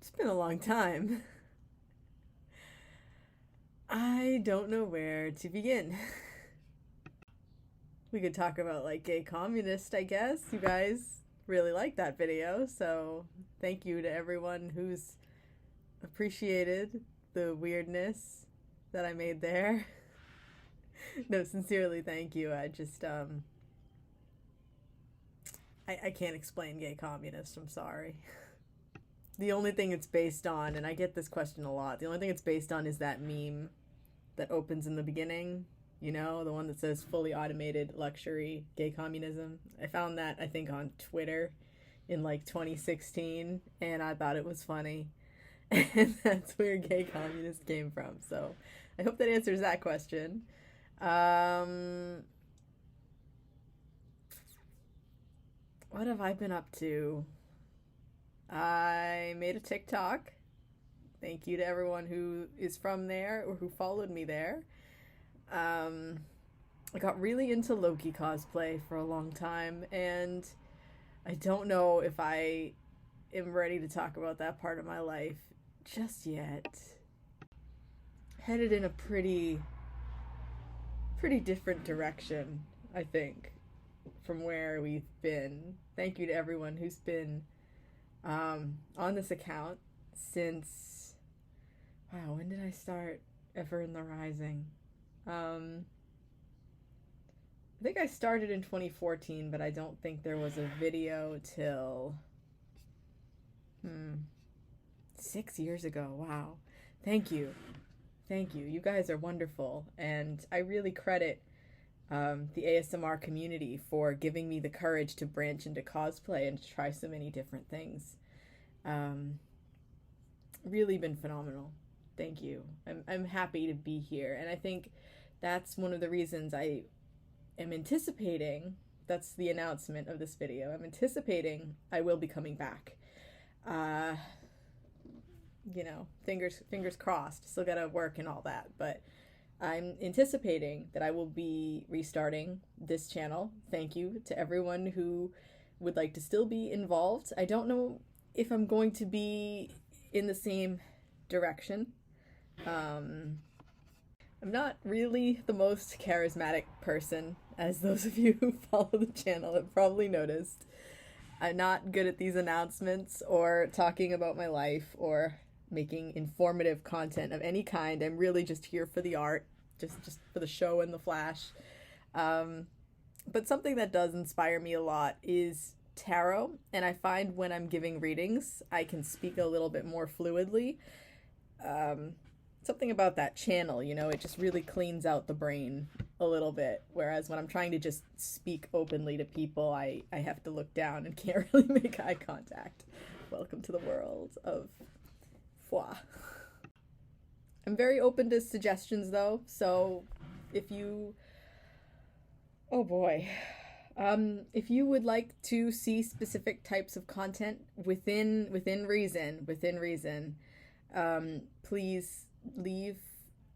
It's been a long time. I don't know where to begin. We could talk about like gay communist, I guess. You guys really liked that video, so thank you to everyone who's appreciated the weirdness that I made there. No, sincerely, thank you. I can't explain gay communist. I'm sorry. The only thing it's based on, and I get this question a lot, the only thing it's based on is that meme that opens in the beginning. You know, the one that says fully automated luxury gay communism. I found that, I think, on Twitter in like 2016, and I thought it was funny. And that's where gay communist came from. So I hope that answers that question. What have I been up to? I made a TikTok. Thank you to everyone who is from there or who followed me there. I got really into Loki cosplay for a long time, and I don't know if I am ready to talk about that part of my life just yet. Headed in a pretty different direction, I think, from where we've been. Thank you to everyone who's been on this account since, wow, when did I start EverintheRising? I think I started in 2014, but I don't think there was a video till 6 years ago. Wow. Thank you. Thank you. You guys are wonderful, and I really credit the ASMR community for giving me the courage to branch into cosplay and to try so many different things. Really been phenomenal. Thank you. I'm happy to be here, and I think that's one of the reasons I am anticipating. That's the announcement of this video. I'm anticipating I will be coming back. You know, fingers crossed. Still gotta work and all that, but I'm anticipating that I will be restarting this channel. Thank you to everyone who would like to still be involved. I don't know if I'm going to be in the same direction. I'm not really the most charismatic person, as those of you who follow the channel have probably noticed. I'm not good at these announcements or talking about my life or making informative content of any kind. I'm really just here for the art, just for the show and the flash. But something that does inspire me a lot is tarot, and I find when I'm giving readings, I can speak a little bit more fluidly. Something about that channel, you know, it just really cleans out the brain a little bit. Whereas when I'm trying to just speak openly to people, I have to look down and can't really make eye contact. Welcome to the world of foi. I'm very open to suggestions though, so if you, oh boy, if you would like to see specific types of content within reason, please leave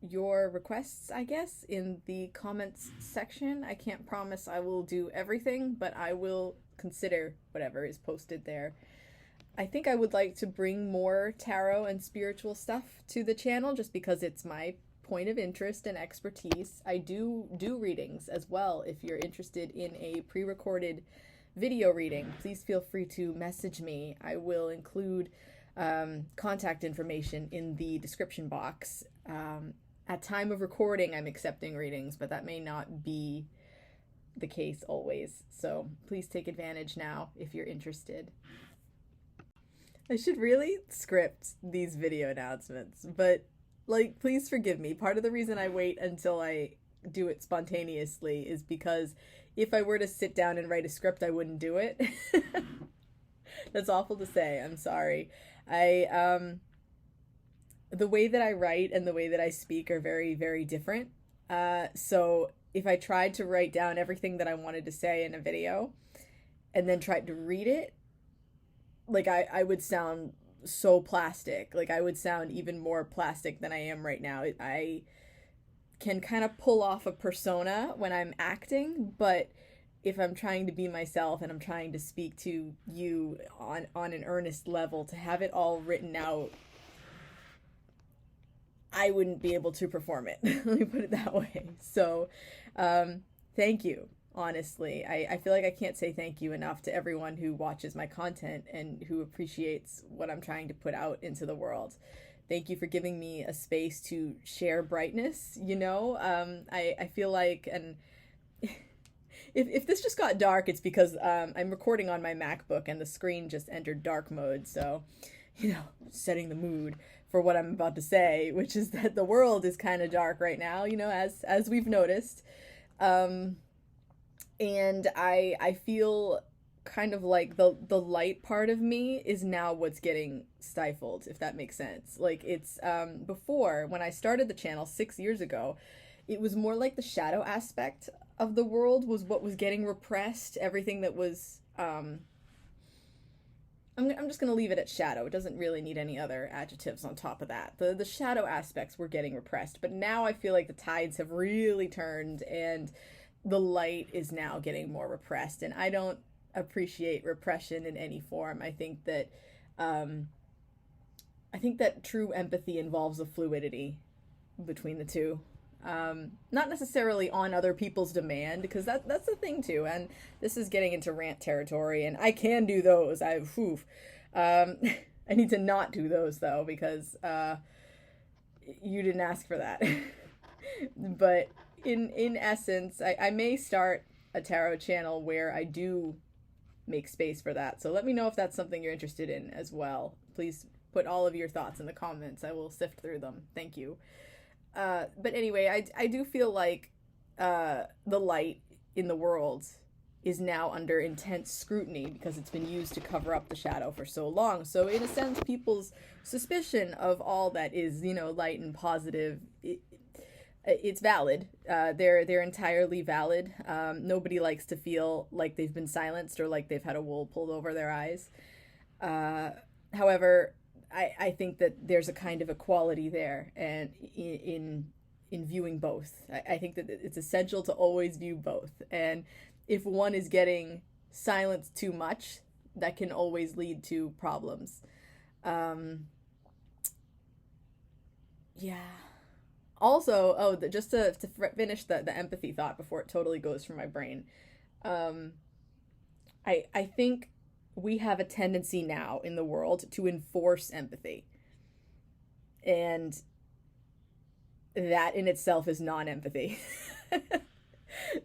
your requests, I guess, in the comments section. I can't promise I will do everything, but I will consider whatever is posted there. I think I would like to bring more tarot and spiritual stuff to the channel just because it's my point of interest and expertise. I do readings as well. If you're interested in a pre-recorded video reading, please feel free to message me. I will include contact information in the description box. At time of recording, I'm accepting readings, but that may not be the case always. So please take advantage now if you're interested. I should really script these video announcements, but like, please forgive me. Part of the reason I wait until I do it spontaneously is because if I were to sit down and write a script, I wouldn't do it. That's awful to say. I'm sorry. The way that I write and the way that I speak are very, very different. So if I tried to write down everything that I wanted to say in a video and then tried to read it, like I would sound so plastic. Like I would sound even more plastic than I am right now. I can kind of pull off a persona when I'm acting, but if I'm trying to be myself and I'm trying to speak to you on an earnest level, to have it all written out, I wouldn't be able to perform it. Let me put it that way. So, thank you. Honestly, I feel like I can't say thank you enough to everyone who watches my content and who appreciates what I'm trying to put out into the world. Thank you for giving me a space to share brightness, you know? I feel like, and if this just got dark, it's because I'm recording on my MacBook and the screen just entered dark mode, so, you know, setting the mood for what I'm about to say, which is that the world is kind of dark right now, you know, as we've noticed. And I feel kind of like the light part of me is now what's getting stifled, if that makes sense. Like, it's before, when I started the channel 6 years ago, it was more like the shadow aspect of the world was what was getting repressed. Everything that was I'm just going to leave it at shadow. It doesn't really need any other adjectives on top of that. The shadow aspects were getting repressed, but now I feel like the tides have really turned and the light is now getting more repressed, and I don't appreciate repression in any form. I think that true empathy involves a fluidity between the two. Not necessarily on other people's demand, because that's the thing too, and this is getting into rant territory, and I can do those. I need to not do those though, because you didn't ask for that. But in essence, I may start a tarot channel where I do make space for that. So let me know if that's something you're interested in as well. Please put all of your thoughts in the comments. I will sift through them. Thank you. But anyway, I do feel like the light in the world is now under intense scrutiny because it's been used to cover up the shadow for so long. So in a sense, people's suspicion of all that is, you know, light and positive, it's valid. They're entirely valid. Nobody likes to feel like they've been silenced or like they've had a wool pulled over their eyes. However, I think that there's a kind of equality there, and in viewing both. I think that it's essential to always view both. And if one is getting silenced too much, that can always lead to problems. Yeah. Also, just to finish the empathy thought before it totally goes from my brain, I think we have a tendency now in the world to enforce empathy. And that in itself is non-empathy.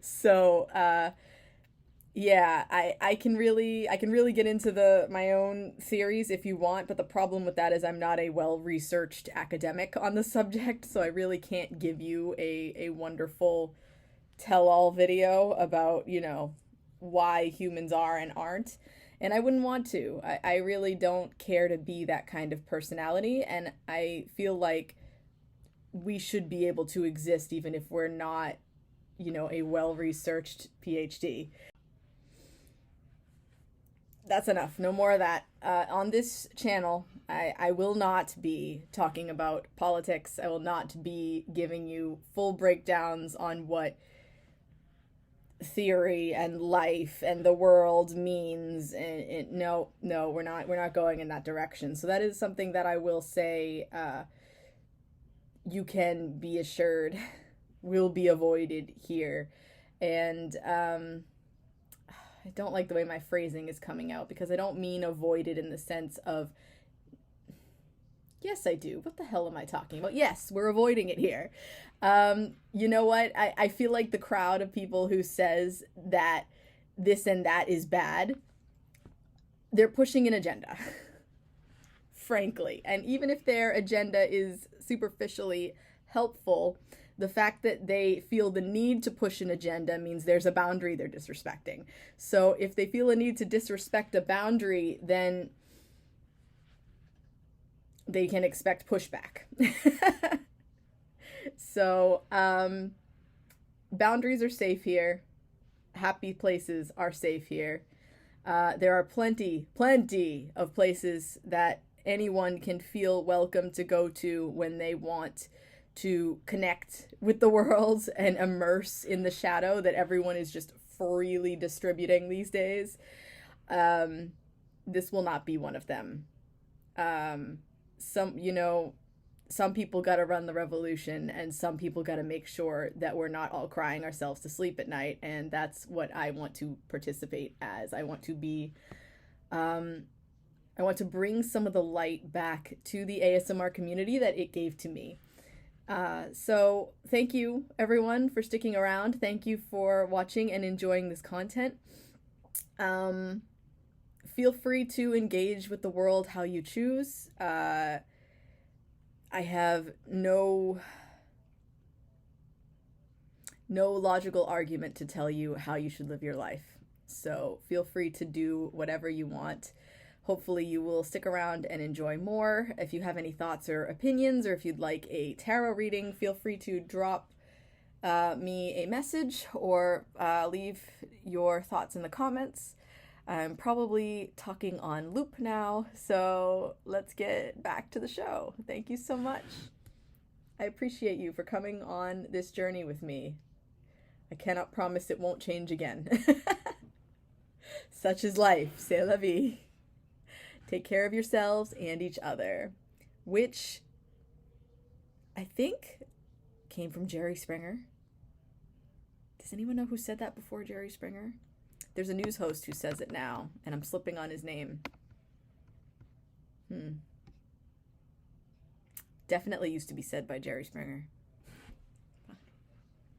So, yeah, I can really get into my own theories if you want, but the problem with that is I'm not a well-researched academic on the subject, so I really can't give you a wonderful tell-all video about, you know, why humans are and aren't. And I wouldn't want to. I really don't care to be that kind of personality, and I feel like we should be able to exist even if we're not, you know, a well-researched PhD. That's enough. No more of that. On this channel, I will not be talking about politics. I will not be giving you full breakdowns on what theory and life and the world means. And no, we're not going in that direction. So that is something that I will say, you can be assured will be avoided here. And I don't like the way my phrasing is coming out, because I don't mean avoided in the sense of, yes, I do. What the hell am I talking about? Yes, we're avoiding it here. You know what? I feel like the crowd of people who says that this and that is bad, they're pushing an agenda, frankly. And even if their agenda is superficially helpful, the fact that they feel the need to push an agenda means there's a boundary they're disrespecting. So if they feel a need to disrespect a boundary, then they can expect pushback. So, boundaries are safe here. Happy places are safe here. There are plenty of places that anyone can feel welcome to go to when they want to connect with the world and immerse in the shadow that everyone is just freely distributing these days. This will not be one of them. Some people got to run the revolution, and some people got to make sure that we're not all crying ourselves to sleep at night. And that's what I want to participate as. I want to be, I want to bring some of the light back to the ASMR community that it gave to me. So thank you everyone for sticking around. Thank you for watching and enjoying this content. Feel free to engage with the world how you choose. I have no logical argument to tell you how you should live your life. So feel free to do whatever you want. Hopefully you will stick around and enjoy more. If you have any thoughts or opinions, or if you'd like a tarot reading, feel free to drop me a message or leave your thoughts in the comments. I'm probably talking on loop now, so let's get back to the show. Thank you so much. I appreciate you for coming on this journey with me. I cannot promise it won't change again. Such is life. C'est la vie. Take care of yourselves and each other. Which I think came from Jerry Springer. Does anyone know who said that before Jerry Springer? There's a news host who says it now, and I'm slipping on his name. Definitely used to be said by Jerry Springer.